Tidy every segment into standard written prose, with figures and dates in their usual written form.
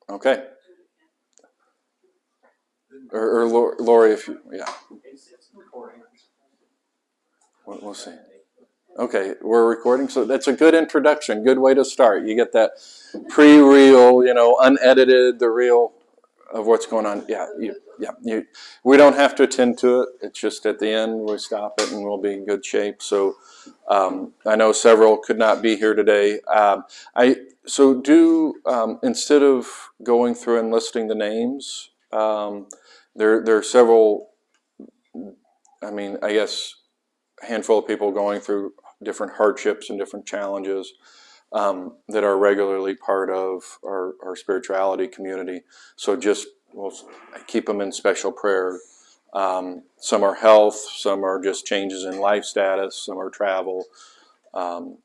Okay. Or Lori, if you, yeah. We'll see. Okay, we're recording, so that's a good introduction, good way to start. You get that pre-reel, unedited, the reel of what's going on. We don't have to attend to it. It's just at the end we stop it and we'll be in good shape. So I know several could not be here today. Instead of going through and listing the names, there are several. I guess a handful of people going through different hardships and different challenges that are regularly part of our spirituality community. So we'll keep them in special prayer. Some are health, some are just changes in life status, some are travel, and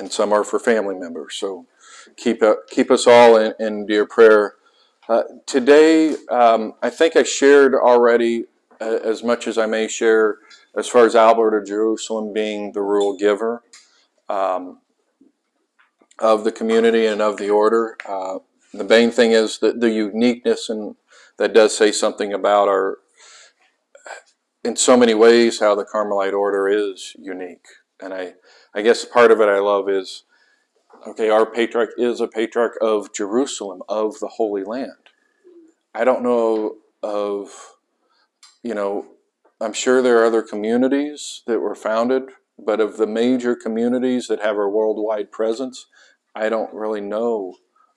some are for family members. So keep us all in dear prayer. Today, I think I shared already as much as I may share as far as Albert of Jerusalem being the rule giver of the community and of the order. The main thing is the uniqueness, and that does say something about in so many ways, how the Carmelite order is unique. And I guess part of it I love is, okay, our patriarch is a patriarch of Jerusalem, of the Holy Land. I don't know I'm sure there are other communities that were founded, but of the major communities that have a worldwide presence, I don't really know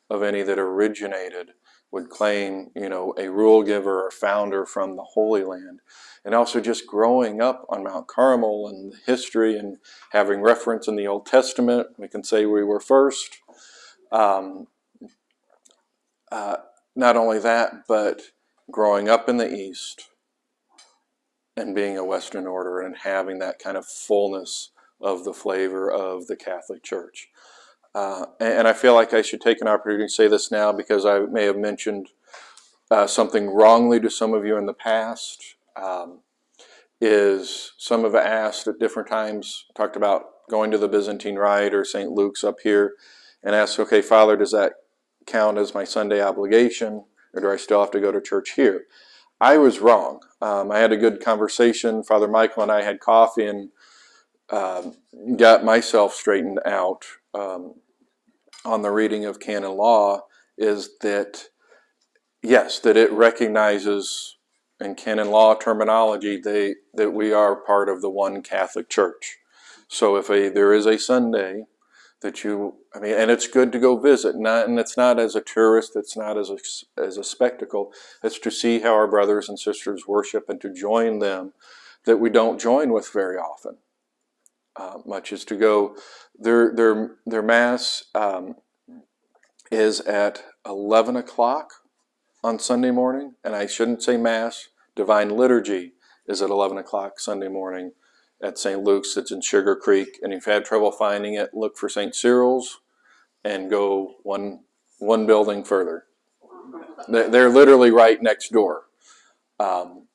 of any that originated, would claim, a rule giver or founder from the Holy Land. And also just growing up on Mount Carmel and history and having reference in the Old Testament, we can say we were first. Not only that, but growing up in the East and being a Western order and having that kind of fullness of the flavor of the Catholic Church. And I feel like I should take an opportunity to say this now because I may have mentioned something wrongly to some of you in the past. Is some have asked at different times, talked about going to the Byzantine Rite or St. Luke's up here, and asked, okay, Father, does that count as my Sunday obligation, or do I still have to go to church here? I was wrong. I had a good conversation. Father Michael and I had coffee and got myself straightened out on the reading of canon law, is that, yes, that it recognizes in canon law terminology that we are part of the one Catholic Church. So if there is a Sunday that and it's good to go visit, and it's not as a tourist, it's not as a spectacle, it's to see how our brothers and sisters worship and to join them that we don't join with very often. Much as to go, their Mass is at 11 o'clock on Sunday morning, and I shouldn't say Mass, Divine Liturgy is at 11 o'clock Sunday morning at St. Luke's. It's in Sugar Creek, and if you've had trouble finding it, look for St. Cyril's and go one building further. They're literally right next door on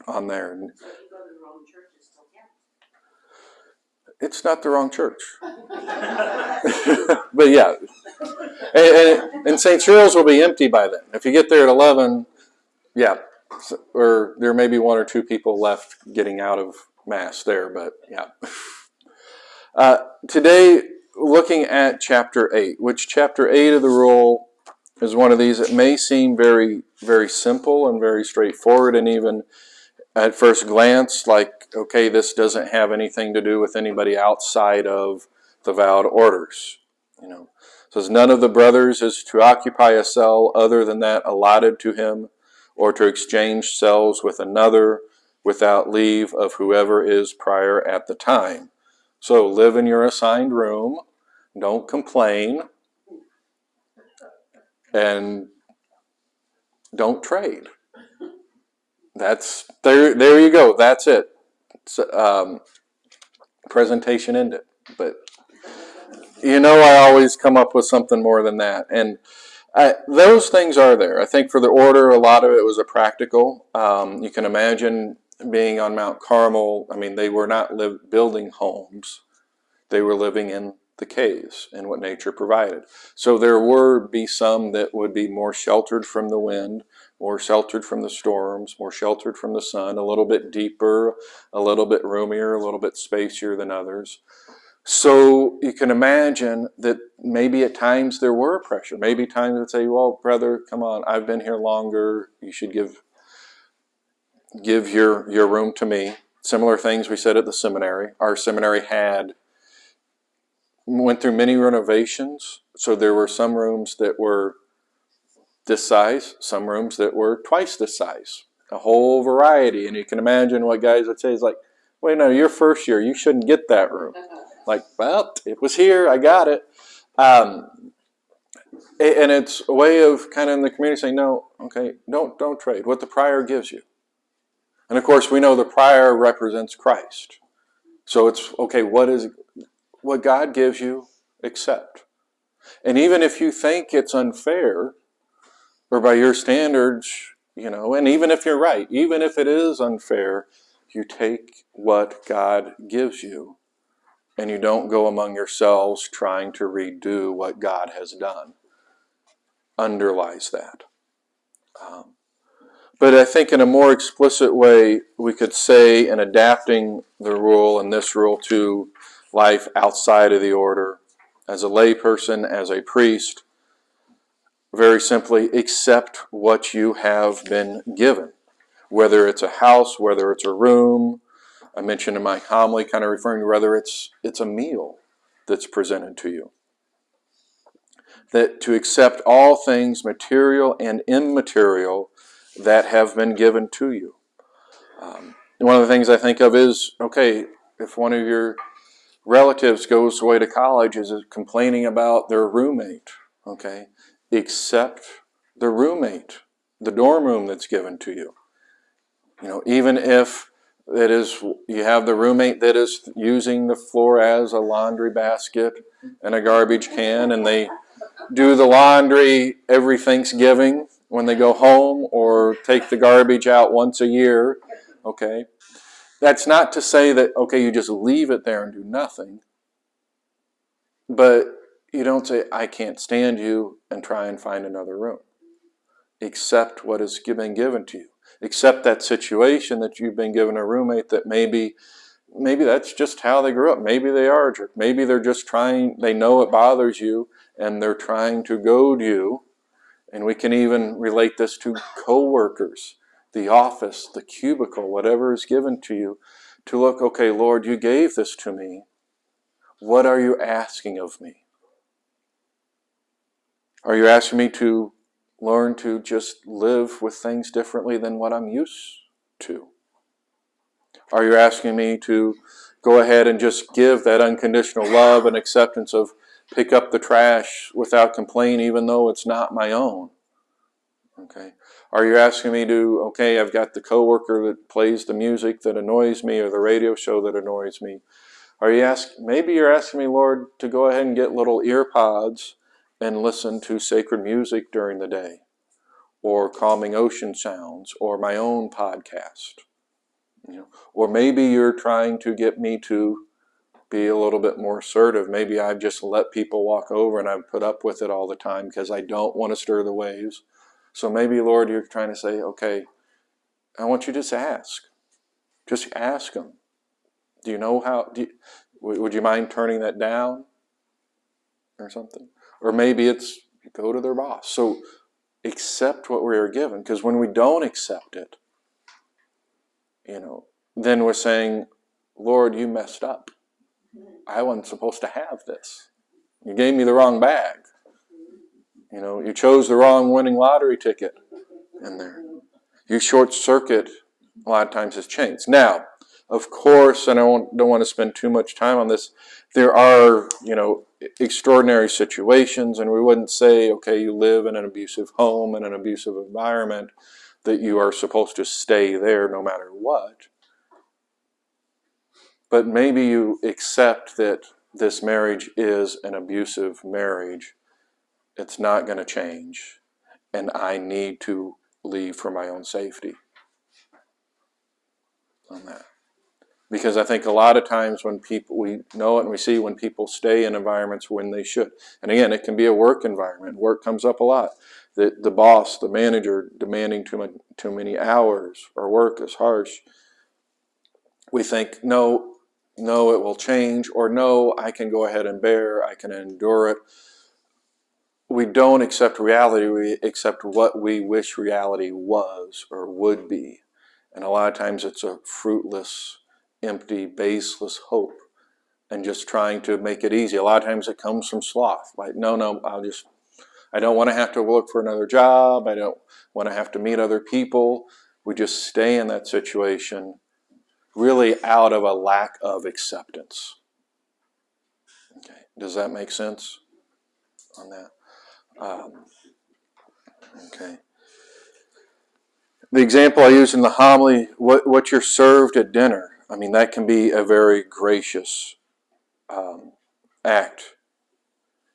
there. It's not the wrong church. But yeah. And St. Cyril's will be empty by then. If you get there at 11, yeah, or there may be one or two people left getting out of Mass there, but yeah. Today, looking at chapter 8, which chapter 8 of the rule is one of these that may seem very, very simple and very straightforward, and even at first glance, like, okay, this doesn't have anything to do with anybody outside of the vowed orders. It says, none of the brothers is to occupy a cell other than that allotted to him, or to exchange cells with another without leave of whoever is prior at the time. So live in your assigned room, don't complain, and don't trade. That's there you go. That's it. Presentation ended. But I always come up with something more than that. And those things are there. I think for the order, a lot of it was a practical. You can imagine being on Mount Carmel. They were not building homes. They were living in the caves and what nature provided. So there would be some that would be more sheltered from the wind, more sheltered from the storms, more sheltered from the sun, a little bit deeper, a little bit roomier, a little bit spacier than others. So you can imagine that maybe at times there were pressure. Maybe times would say, well, brother, come on, I've been here longer. You should give your room to me. Similar things we said at the seminary. Our seminary went through many renovations, so there were some rooms that were this size, some rooms that were twice this size, a whole variety. And you can imagine what guys would say is like, wait, no, your first year, you shouldn't get that room. Like, well, it was here, I got it. And it's a way of kind of in the community saying, no, okay, don't trade what the prior gives you. And of course, we know the prior represents Christ. So it's, okay, what God gives you, accept. And even if you think it's unfair, or by your standards, and even if you're right, even if it is unfair, you take what God gives you, and you don't go among yourselves trying to redo what God has done. Underlies that. But I think in a more explicit way, we could say in adapting the rule and this rule to life outside of the order, as a layperson, as a priest, very simply, accept what you have been given. Whether it's a house, whether it's a room, I mentioned in my homily, kind of referring to whether it's a meal that's presented to you. That to accept all things material and immaterial that have been given to you. One of the things I think of is, okay, if one of your relatives goes away to college, is complaining about their roommate, okay, accept the roommate, the dorm room that's given to you. Even if it is, you have the roommate that is using the floor as a laundry basket and a garbage can, and they do the laundry every Thanksgiving when they go home, or take the garbage out once a year, okay? That's not to say that, okay, you just leave it there and do nothing. But you don't say, I can't stand you, and try and find another room. Accept what has been given to you. Accept that situation that you've been given a roommate that maybe that's just how they grew up. Maybe they are a jerk. Maybe they're just trying, they know it bothers you, and they're trying to goad you. And we can even relate this to co-workers, the office, the cubicle, whatever is given to you, to look, okay, Lord, you gave this to me. What are you asking of me? Are you asking me to learn to just live with things differently than what I'm used to? Are you asking me to go ahead and just give that unconditional love and acceptance of pick up the trash without complaint, even though it's not my own? Okay. Are you asking me to, okay, I've got the coworker that plays the music that annoys me, or the radio show that annoys me. Maybe you're asking me, Lord, to go ahead and get little ear pods and listen to sacred music during the day, or calming ocean sounds, or my own podcast. Or maybe you're trying to get me to be a little bit more assertive. Maybe I've just let people walk over and I've put up with it all the time because I don't want to stir the waves. So maybe, Lord, you're trying to say, okay, I want you to just ask. Just ask them. Do you know how? Would you mind turning that down or something? Or maybe it's go to their boss. So accept what we are given, because when we don't accept it, then we're saying, Lord, you messed up. I wasn't supposed to have this. You gave me the wrong bag. You chose the wrong winning lottery ticket in there. You short circuit a lot of times his chains. Now, of course, and I don't want to spend too much time on this, there are, extraordinary situations, and we wouldn't say, okay, you live in an abusive home, in an abusive environment, that you are supposed to stay there no matter what. But maybe you accept that this marriage is an abusive marriage. It's not going to change, and I need to leave for my own safety on that. Because I think a lot of times when people, we know it and we see when people stay in environments when they should. And again, it can be a work environment. Work comes up a lot. The boss, the manager demanding too many hours, or work is harsh. We think, no, it will change, or no, I can go ahead and bear, I can endure it. We don't accept reality, we accept what we wish reality was or would be. And a lot of times it's a fruitless, empty, baseless hope and just trying to make it easy. A lot of times it comes from sloth. Like, no, I don't want to have to look for another job. I don't want to have to meet other people. We just stay in that situation really out of a lack of acceptance. Okay. Does that make sense on that? Okay. The example I use in the homily, what you're served at dinner, I mean, that can be a very gracious act.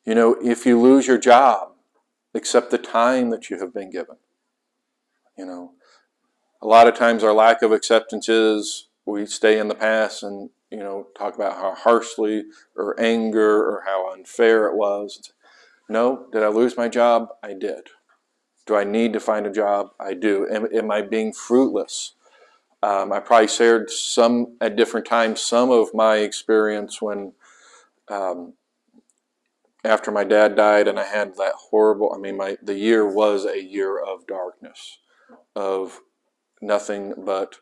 You know, if you lose your job, accept the time that you have been given. You know, a lot of times our lack of acceptance is we stay in the past and, you know, talk about how harshly or anger or how unfair it was. No, did I lose my job? I did. Do I need to find a job? I do. Am I being fruitless? I probably shared at different times some of my experience when after my dad died and I had that horrible, the year was a year of darkness, of nothing but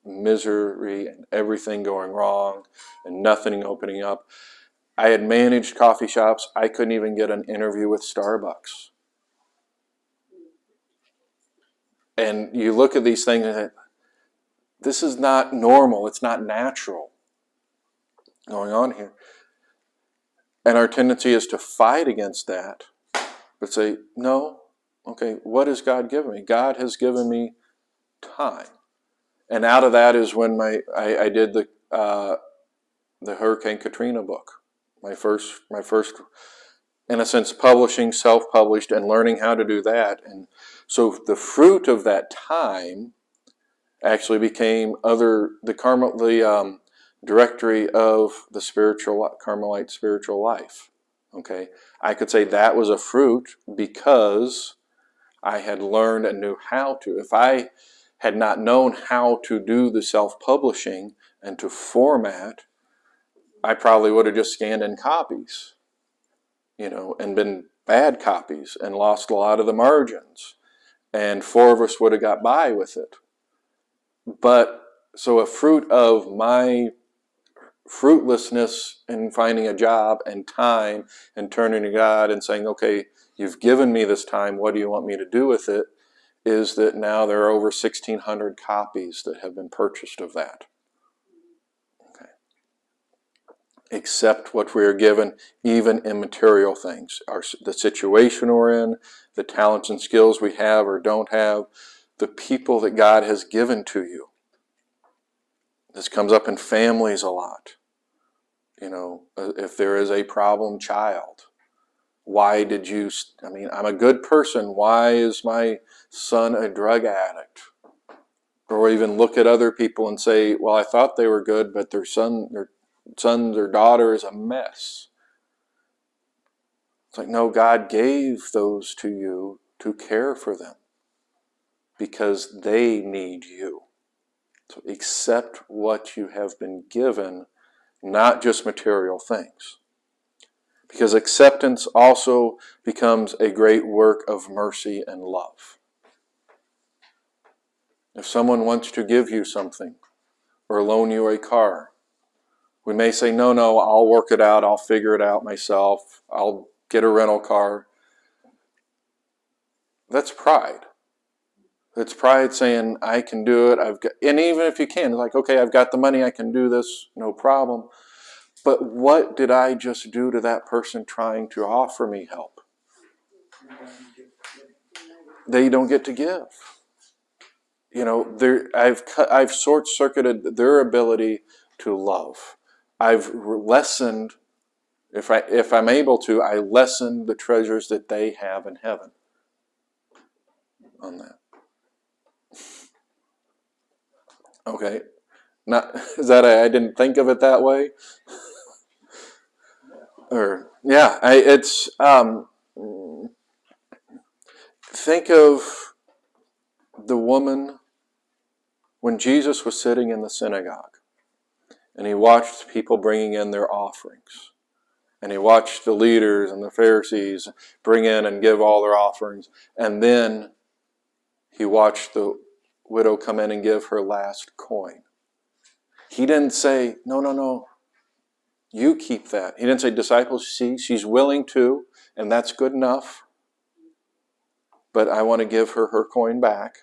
misery and everything going wrong and nothing opening up. I had managed coffee shops. I couldn't even get an interview with Starbucks. And you look at these things and think, this is not normal. It's not natural going on here. And our tendency is to fight against that, but say, no, okay, what has God given me? God has given me time. And out of that is when I did the Hurricane Katrina book. My first, in a sense, publishing, self-published, and learning how to do that. And so the fruit of that time actually became the directory of the Carmelite spiritual life. Okay, I could say that was a fruit because I had learned and knew how to. If I had not known how to do the self-publishing and to format, I probably would have just scanned in copies, you know, and been bad copies and lost a lot of the margins. And 4 of us would have got by with it. But so a fruit of my fruitlessness in finding a job and time and turning to God and saying, okay, you've given me this time, what do you want me to do with it? Is that now there are over 1,600 copies that have been purchased of that. Okay. Accept what we are given, even in material things. The situation we're in, the talents and skills we have or don't have, the people that God has given to you. This comes up in families a lot. You know, if there is a problem child, why did you, I'm a good person, why is my son a drug addict? Or even look at other people and say, well, I thought they were good, but their son or daughter is a mess. It's like, no, God gave those to you to care for them because they need you. So accept what you have been given, not just material things. Because acceptance also becomes a great work of mercy and love. If someone wants to give you something or loan you a car, we may say, no, I'll work it out, I'll figure it out myself, I'll get a rental car. That's pride. It's pride saying, I can do it. And even if you can, it's like, okay, I've got the money, I can do this, no problem. But what did I just do to that person trying to offer me help? They don't get to give. You know, I've short-circuited their ability to love. I've lessened, if I'm able to, I lessen the treasures that they have in heaven on that. Okay, Not is that I didn't think of it that way, or yeah, it's think of the woman when Jesus was sitting in the synagogue, and he watched people bringing in their offerings. And he watched the leaders and the Pharisees bring in and give all their offerings. And then he watched the widow come in and give her last coin. He didn't say, no, you keep that. He didn't say, disciples, see, she's willing to, and that's good enough, but I want to give her her coin back.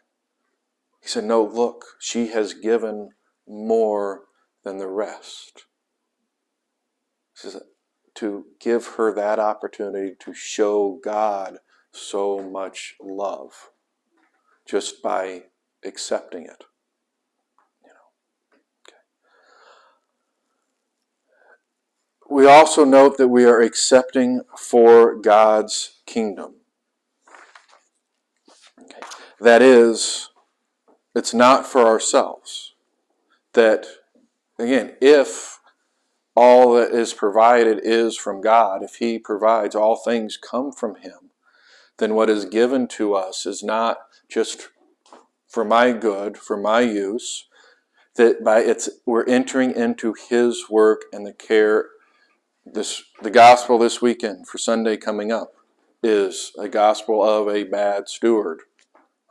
He said, no, look, she has given more than the rest. He says, to give her that opportunity to show God so much love just by accepting it. Okay. We also note that we are accepting for God's kingdom. Okay. That is, it's not for ourselves. That, again, if all that is provided is from God, if He provides, all things come from Him, then what is given to us is not just for my good, for my use, that we're entering into His work and the care. The gospel this weekend for Sunday coming up is a gospel of a bad steward.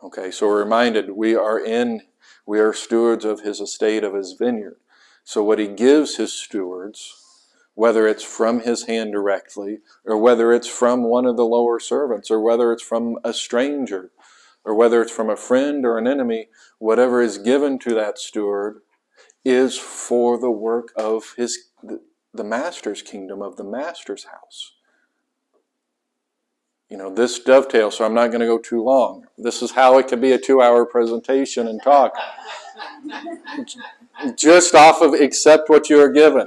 Okay, so we're reminded we are stewards of His estate, of His vineyard. So what He gives His stewards, whether it's from His hand directly, or whether it's from one of the lower servants, or whether it's from a stranger, or whether it's from a friend or an enemy, whatever is given to that steward is for the work of the master's kingdom, of the master's house. This dovetails, so I'm not going to go too long. This is how it could be a 2-hour presentation and talk. Just off of accept what you are given.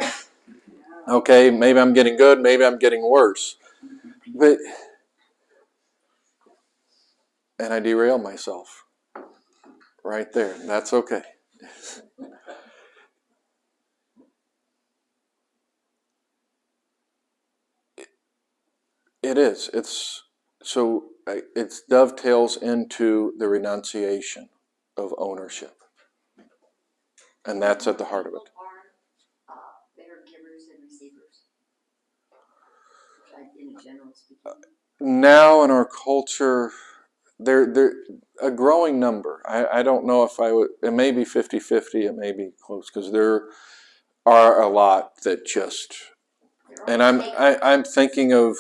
Okay, maybe I'm getting good, maybe I'm getting worse. And I derail myself right there. That's okay. It is. It dovetails into the renunciation of ownership. And that's at the heart of it. Better givers and receivers, in general speaking. Now in our culture, they're a growing number. I don't know if I would. It may be 50-50. It may be close because there are a lot that just. And I'm thinking of,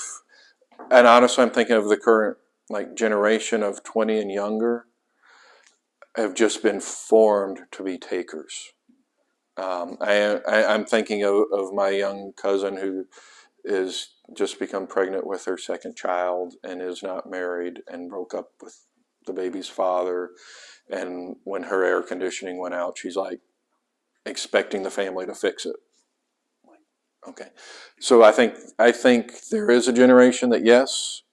and honestly, I'm thinking of the current generation of 20 and younger have just been formed to be takers. I'm thinking of my young cousin who is just become pregnant with her second child and is not married and broke up with the baby's father. And when her air conditioning went out, she's expecting the family to fix it. Okay, so I think there is a generation that yes,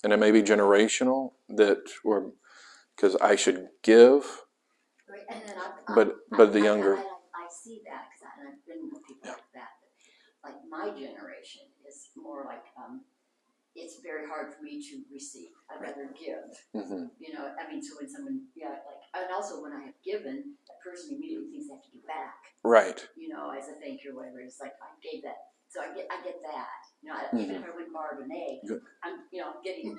and it may be generational because I should give. Right, and then but the younger. I see that because I've been with people like that. Like my generation is more like it's very hard for me to receive. I'd rather give. Mm-hmm. So when someone and also when I have given, that person immediately thinks they have to give back. Right. As a thank you or whatever. It's like I gave that, so I get that. Mm-hmm. Even if I went and borrowed an egg, good. I'm getting.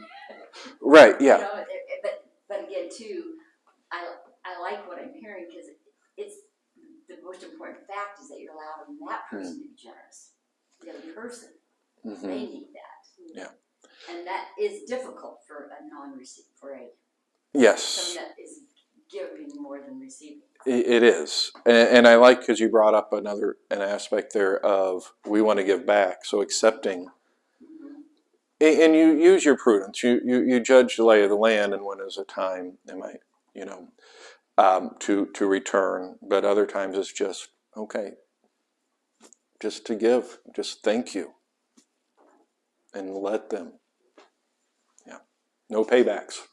Right. Yeah. But again too, I like what I'm hearing because it's the most important fact is that you're allowing that person to be generous. The other person, they need that. Yeah. And that is difficult for a non-receiver, for a yes. someone that is giving more than receiving. It is, and I like because you brought up an aspect there of we want to give back, so accepting. And you use your prudence. You judge the lay of the land, and when is a time to return. But other times it's just okay, just to give, just thank you, and let them. No paybacks.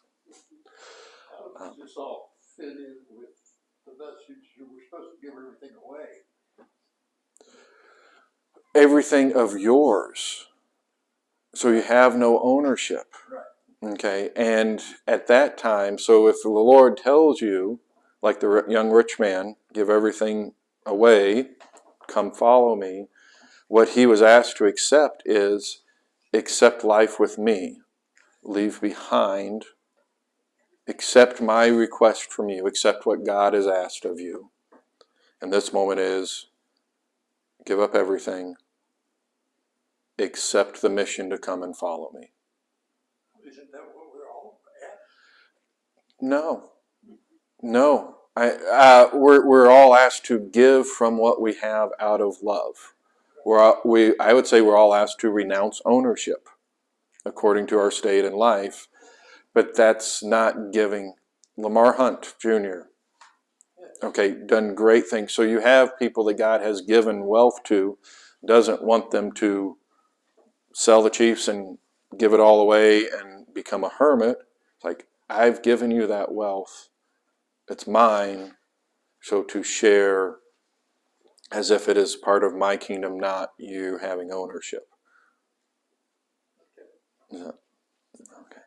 Does this all fit in with So that's, we're supposed to give everything away. Everything of yours. So you have no ownership. Right. Okay, and at that time, so if the Lord tells you, like the young rich man, give everything away, come follow me, what he was asked to accept is accept life with me, leave behind, accept my request from you, accept what God has asked of you. And this moment is give up everything, accept the mission to come and follow me. Isn't that what we're all at? No. We're all asked to give from what we have out of love. I would say we're all asked to renounce ownership according to our state in life, but that's not giving. Lamar Hunt Jr., okay, done great things. So you have people that God has given wealth to, doesn't want them to sell the Chiefs and give it all away and become a hermit. It's like, I've given you that wealth. It's mine. So to share as if it is part of my kingdom, not you having ownership. Yeah. Okay.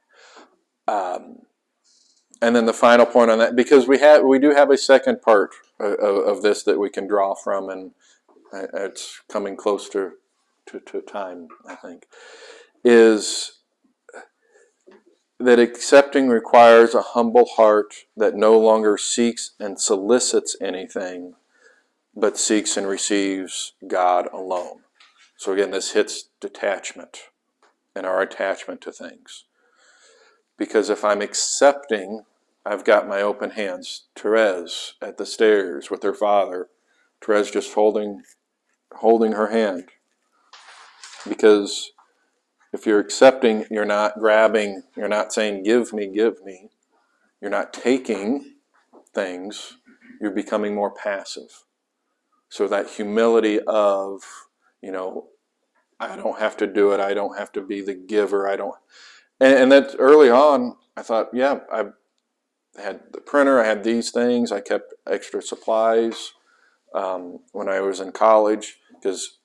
And then the final point on that, because we do have a second part of this that we can draw from, and it's coming close to time, I think, is that accepting requires a humble heart that no longer seeks and solicits anything, but seeks and receives God alone. So again, this hits detachment and our attachment to things. Because if I'm accepting, I've got my open hands. Therese at the stairs with her father. Therese just holding her hand. Because if you're accepting, you're not grabbing, you're not saying, give me. You're not taking things, you're becoming more passive. So that humility of, I don't have to do it, I don't have to be the giver, and that early on, I thought, yeah, I had the printer, I had these things, I kept extra supplies when I was in college, because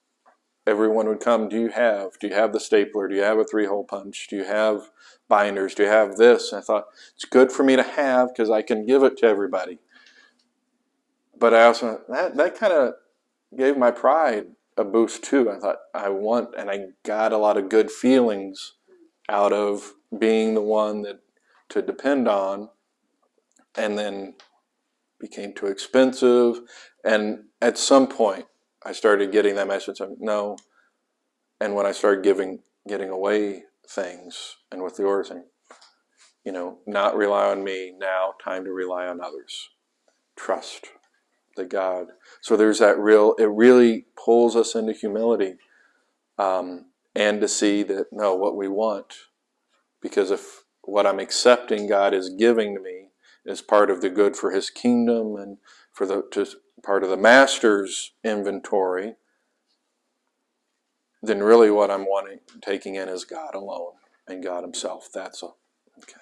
everyone would come, do you have the stapler, do you have a 3-hole punch, do you have binders, do you have this? And I thought, it's good for me to have because I can give it to everybody. But I also, that kind of gave my pride a boost too. I thought, and I got a lot of good feelings out of being the one that to depend on, and then became too expensive. And at some point, I started getting that message of no. And when I started getting away things, and with yours, and not rely on me now, time to rely on others. Trust the God. So there's that it really pulls us into humility, and to see that, no, what we want, because if what I'm accepting God is giving to me is part of the good for His kingdom and for part of the Master's inventory, then really what I'm taking in is God alone and God Himself. That's all. Okay.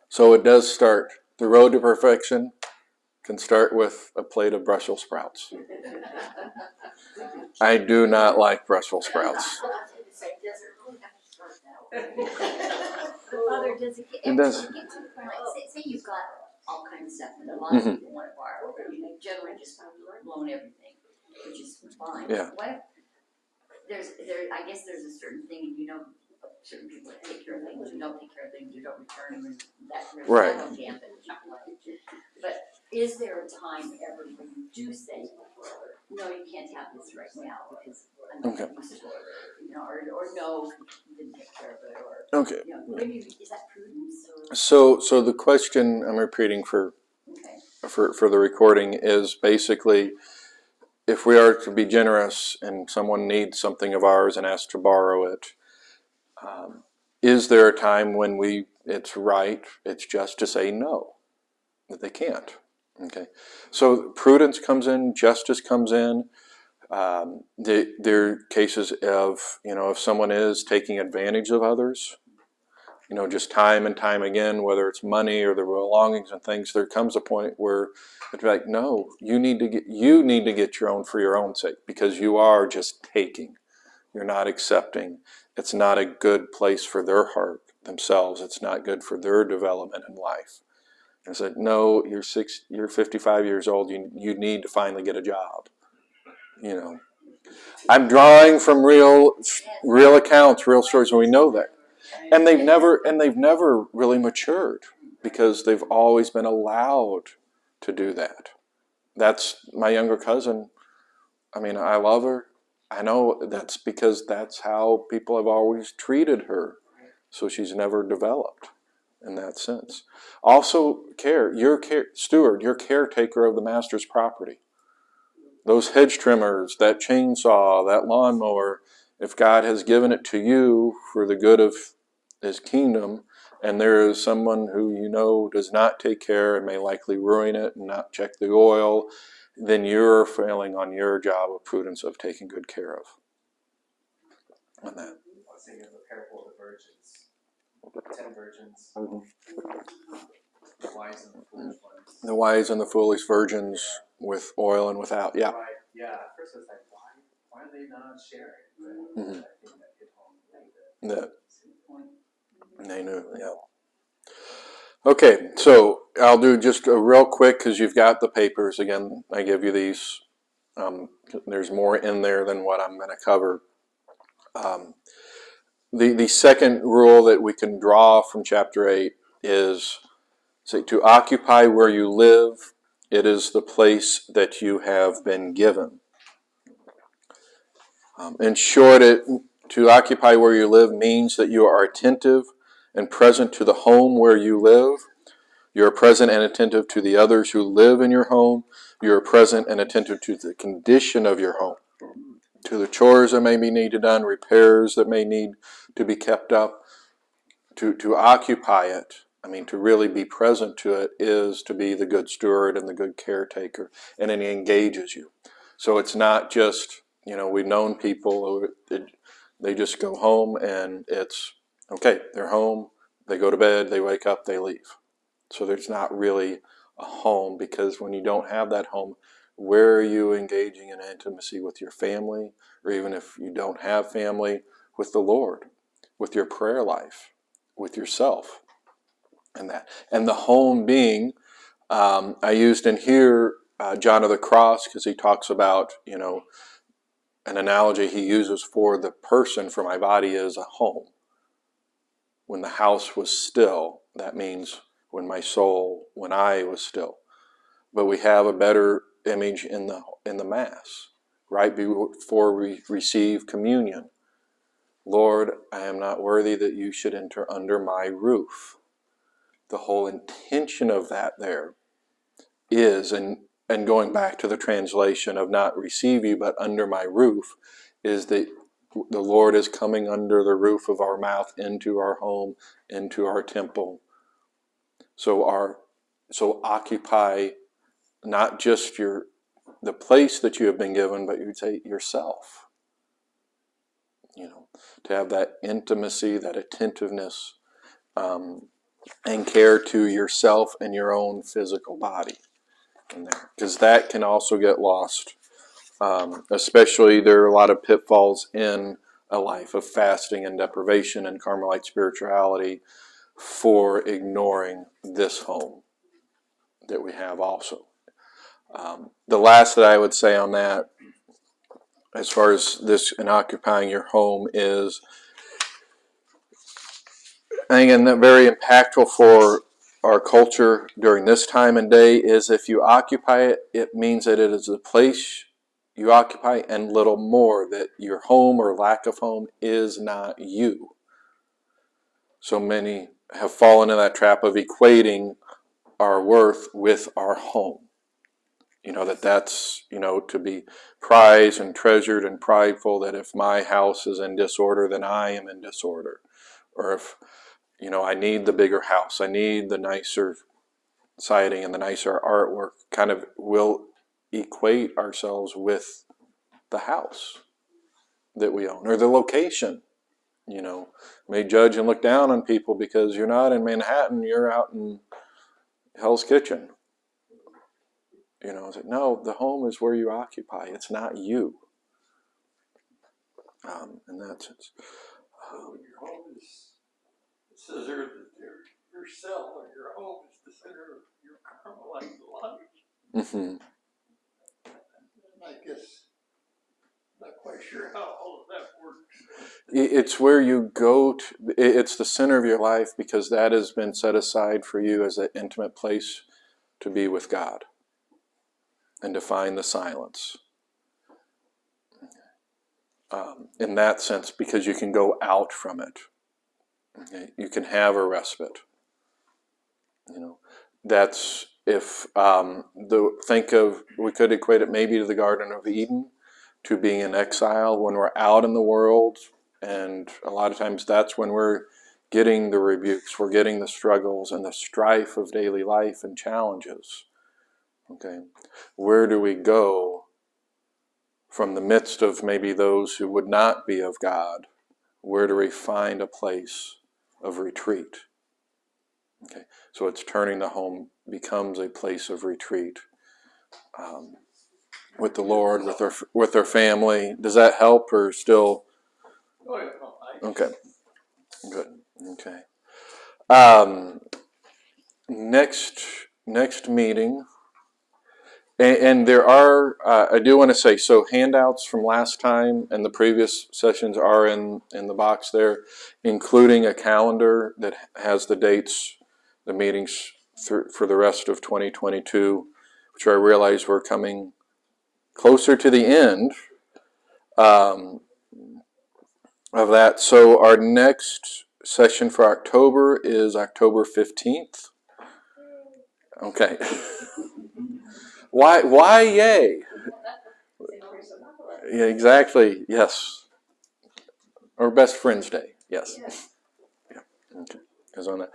So it does start. The road to perfection can start with a plate of Brussels sprouts. I do not like Brussels sprouts. Father, does it get to the point, like, say you've got all kinds of stuff and a lot of people want to borrow, but you generally just loan everything, which is fine. Yeah. What if I guess there's a certain thing, and certain people that take care of things, who don't take care of things, who don't return them, and that Right. But is there a time ever when you do say, no, you can't have this right now because I'm not useful, or no, you didn't take care of it, or Okay. maybe is that prudence? Or? So the question I'm repeating for the recording is basically, if we are to be generous and someone needs something of ours and asks to borrow it, is there a time when it's just to say no, that they can't? Okay. So prudence comes in, justice comes in. There are cases of, if someone is taking advantage of others, just time and time again, whether it's money or the belongings and things, there comes a point where it's like, no, you need to get your own for your own sake, because you are just taking. You're not accepting. It's not a good place for their heart themselves. It's not good for their development in life. I said, no, you're 55 years old. You need to finally get a job. I'm drawing from real accounts, real stories, and we know that. And they've never really matured, because they've always been allowed to do that. That's my younger cousin. I mean, I love her. I know that's because that's how people have always treated her. So she's never developed in that sense. Also, steward, you're caretaker of the master's property. Those hedge trimmers, that chainsaw, that lawnmower, if God has given it to you for the good of His kingdom, and there is someone who does not take care and may likely ruin it and not check the oil, then you're failing on your job of prudence of taking good care of. On that. I was thinking of the parable of the virgins. 10 virgins. The wise and the foolish ones. The wise and the foolish virgins with oil and without. Yeah. Right. Yeah. At first I was like, why are they not sharing? But I think that hit home later. They knew. Yeah. Okay, so I'll do just a real quick, because you've got the papers. Again, I give you these. There's more in there than what I'm going to cover. The second rule that we can draw from chapter 8 is, to occupy where you live. It is the place that you have been given. In short, to occupy where you live means that you are attentive and present to the home where you live. You are present and attentive to the others who live in your home. You are present and attentive to the condition of your home, to the chores that may be needed done, repairs that may need to be kept up. To occupy it, to really be present to it, is to be the good steward and the good caretaker, and it engages you. So it's not just, we've known people who they just go home and it's, okay, they're home, they go to bed, they wake up, they leave. So there's not really a home, because when you don't have that home, where are you engaging in intimacy with your family, or even if you don't have family, with the Lord, with your prayer life, with yourself, and that. And the home being, I used in here John of the Cross, because he talks about, an analogy he uses for the person, for my body is a home. When the house was still, that means when I was still. But we have a better image in the Mass, right before we receive communion. Lord, I am not worthy that you should enter under my roof. The whole intention of that there is, and going back to the translation of not receive you, but under my roof, is that the Lord is coming under the roof of our mouth into our home, into our temple. So occupy not just the place that you have been given, but you'd say yourself. To have that intimacy, that attentiveness, and care to yourself and your own physical body in there, because that can also get lost. Especially, there are a lot of pitfalls in a life of fasting and deprivation and Carmelite spirituality for ignoring this home that we have also. The last that I would say on that, as far as this and occupying your home, is, I think, and that very impactful for our culture during this time and day, is if you occupy it, it means that it is a place you occupy, and little more, that your home or lack of home is not you. So many have fallen in that trap of equating our worth with our home. That's to be prized and treasured and prideful, that if my house is in disorder, then I am in disorder. Or if, I need the bigger house, I need the nicer siding and the nicer artwork, kind of will equate ourselves with the house that we own, or the location you know, may judge and look down on people because you're not in Manhattan, you're out in Hell's Kitchen. You know, it's like, no, the home is where you occupy. It's not you. In that sense. Your home is, it says there that your cell or your home is the center of your Carmelite life. Mm-hmm. And I guess, not quite sure how all of that works. It's where you go to, it's the center of your life because that has been set aside for you as an intimate place to be with God and to find the silence. In that sense, because you can go out from it. Okay? You can have a respite. You know, that's if we could equate it maybe to the Garden of Eden, to being in exile when we're out in the world, and a lot of times that's when we're getting the rebukes, we're getting the struggles and the strife of daily life and challenges. Okay, where do we go from the midst of maybe those who would not be of God? Where do we find a place of retreat? Okay, so it's turning the home becomes a place of retreat with the Lord, with their family. Does that help, or still? Oh, yeah, no, Okay, good. Okay. Next meeting. And there are, I do want to say, so handouts from last time and the previous sessions are in the box there, including a calendar that has the dates, the meetings for the rest of 2022, which I realize we're coming closer to the end of that. So our next session for October is October 15th. Okay. Why yay? Yeah, exactly. Yes. Or Best Friends Day. Yes. Yeah. Okay. Goes on that.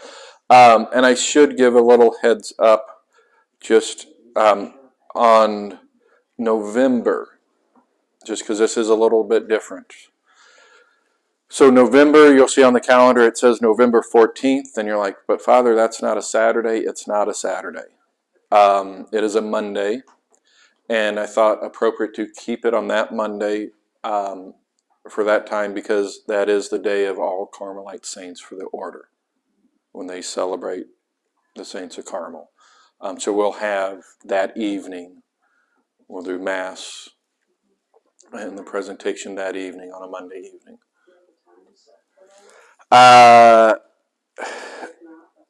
And I should give a little heads up just on November, just because this is a little bit different. So November, you'll see on the calendar, it says November 14th, and you're like, but Father, that's not a Saturday. It's not a Saturday. It is a Monday. And I thought appropriate to keep it on that Monday for that time because that is the day of all Carmelite saints for the order when they celebrate the Saints of Carmel. So we'll have that evening, we'll do Mass and the presentation that evening on a Monday evening.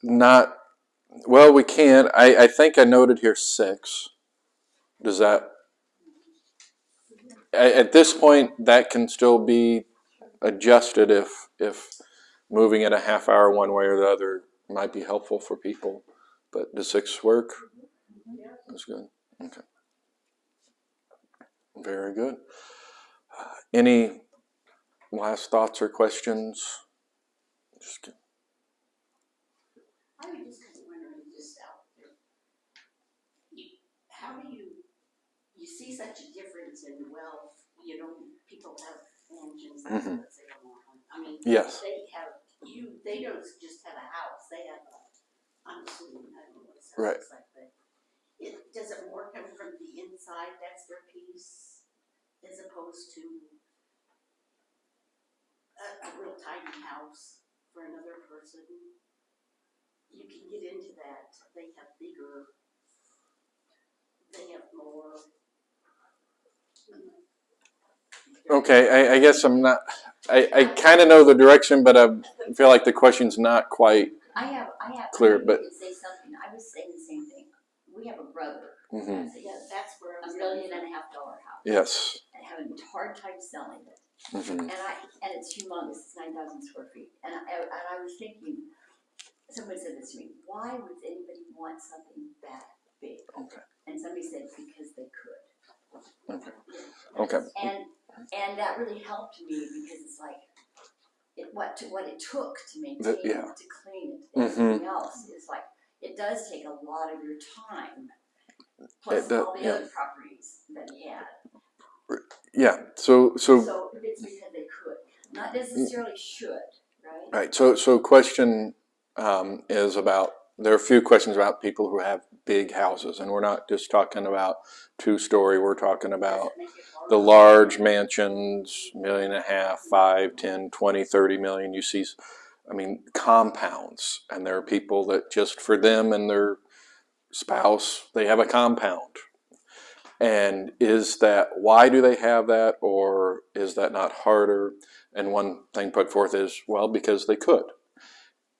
Not, well, we can. I think I noted here 6. Does that... At this point, that can still be adjusted if moving it a half hour one way or the other might be helpful for people. But does 6 work? That's good. Okay. Very good. Any last thoughts or questions? Just kidding. I was just wondering, just out there, how do you see such a difference in wealth? You know, people have mansions, that's what they don't want. I mean, Yes. they don't just have a house, they have I'm assuming, I don't know what it sounds Right. like, but does it more come from the inside, that's their piece, as opposed to a real tiny house for another person? You can get into that. They have bigger, they have more. Okay, I guess I'm not... I kind of know the direction, but I feel like the question's not quite... I have clear, maybe but... you could say something. I was saying the same thing. We have a brother. Mm-hmm. That's where $1.5 million house. Yes. And having a hard time selling it. Mm-hmm. And it's humongous. It's 9,000 square feet. And I was thinking, someone said this to me, why would anybody want something that big? Okay. And somebody said because they could. Okay. And that really helped me because it's like what it took to maintain it, to clean it, and everything else is like it does take a lot of your time. Plus all the other properties that he had. Yeah. So it's because they could. Not necessarily should, right? Right. So question is about, there are a few questions about people who have big houses, and we're not just talking about 2-story. We're talking about the large mansions, $1.5 million, 5, 10, 20, 30 million. You see, I mean, compounds, and there are people that just for them and their spouse, they have a compound. And is that, why do they have that, or is that not harder? And one thing put forth is, well, because they could.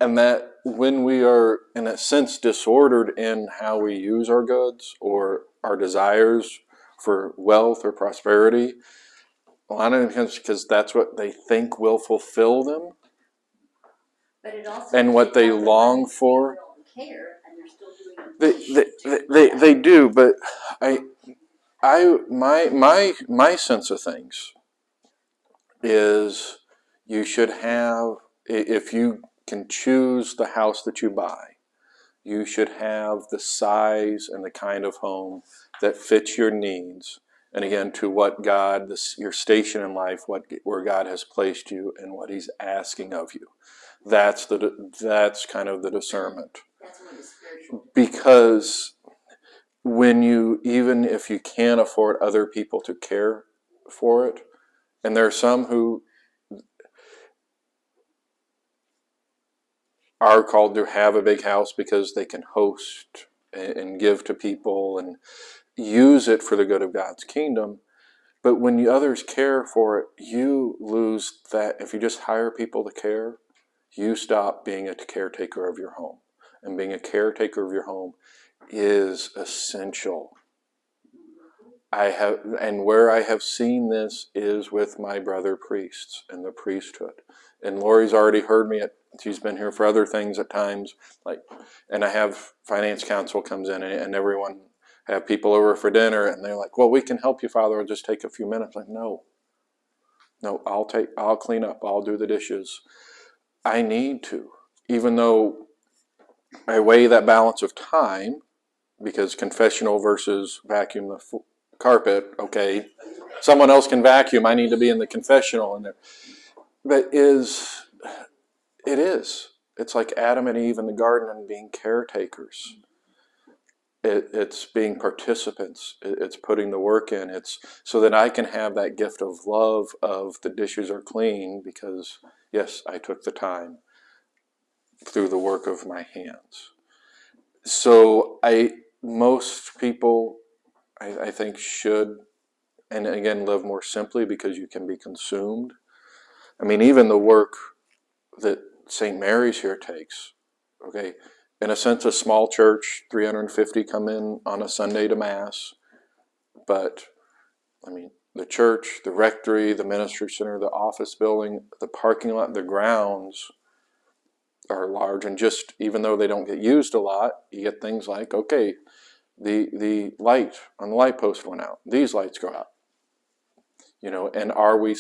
And that when we are, in a sense, disordered in how we use our goods or our desires for wealth or prosperity, a lot of times because that's what they think will fulfill them, But it also and what they long for. They don't care, and they're still doing They do, but my sense of things is you should have, if you can choose the house that you buy, you should have the size and the kind of home that fits your needs. And again, to what God, your station in life, where God has placed you and what He's asking of you. That's kind of the discernment. That's more the spiritual. Because even if you can't afford other people to care for it, and there are some who are called to have a big house because they can host and give to people and use it for the good of God's kingdom. But when others care for it, you lose that. If you just hire people to care, you stop being a caretaker of your home. And being a caretaker of your home is essential. Where I have seen this is with my brother priests and the priesthood. And Lori's already heard me. She's been here for other things at times, and I have finance counsel comes in, and everyone have people over for dinner, and they're like, "Well, we can help you, Father. It'll just take a few minutes." Like, no, I'll clean up. I'll do the dishes. I need to, even though I weigh that balance of time, because confessional versus vacuum the carpet. Okay, someone else can vacuum. I need to be in the confessional in there. But it is. It's like Adam and Eve in the garden and being caretakers. It's being participants. It's putting the work in. It's so that I can have that gift of love of the dishes are clean because, yes, I took the time through the work of my hands. So most people, I think, should, and again, live more simply because you can be consumed. I mean, even the work that St. Mary's here takes, okay, in a sense, a small church, 350 come in on a Sunday to Mass, but, I mean, the church, the rectory, the ministry center, the office building, the parking lot, the grounds are large, and just, even though they don't get used a lot, you get things like, okay, the light on the light post went out. These lights go out. And are we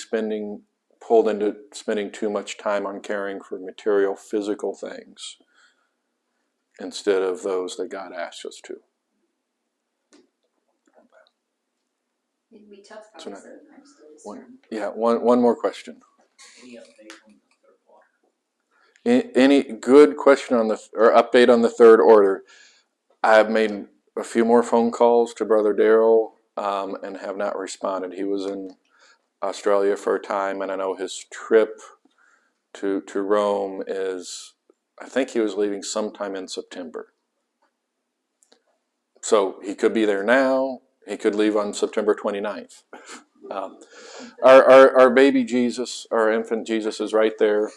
pulled into spending too much time on caring for material, physical things instead of those that God asks us to? It can be tough So now- sometimes to discern. One more question. Any update on the third water? Any good question or update on the third order? I have made a few more phone calls to Brother Daryl and have not responded. He was in Australia for a time, and I know his trip to Rome is, I think he was leaving sometime in September. So he could be there now. He could leave on September 29th. Our baby Jesus, our infant Jesus, is right there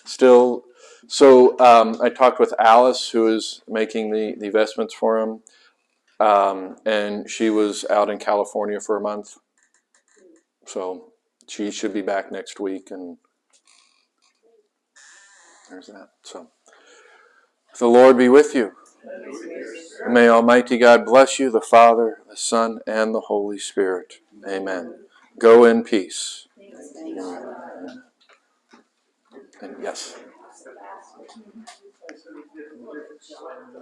still. So I talked with Alice, who is making the vestments for him, and she was out in California for a month. So she should be back next week, and there's that. So the Lord be with you. May Almighty God bless you, the Father, the Son, and the Holy Spirit. Amen. Go in peace. And yes.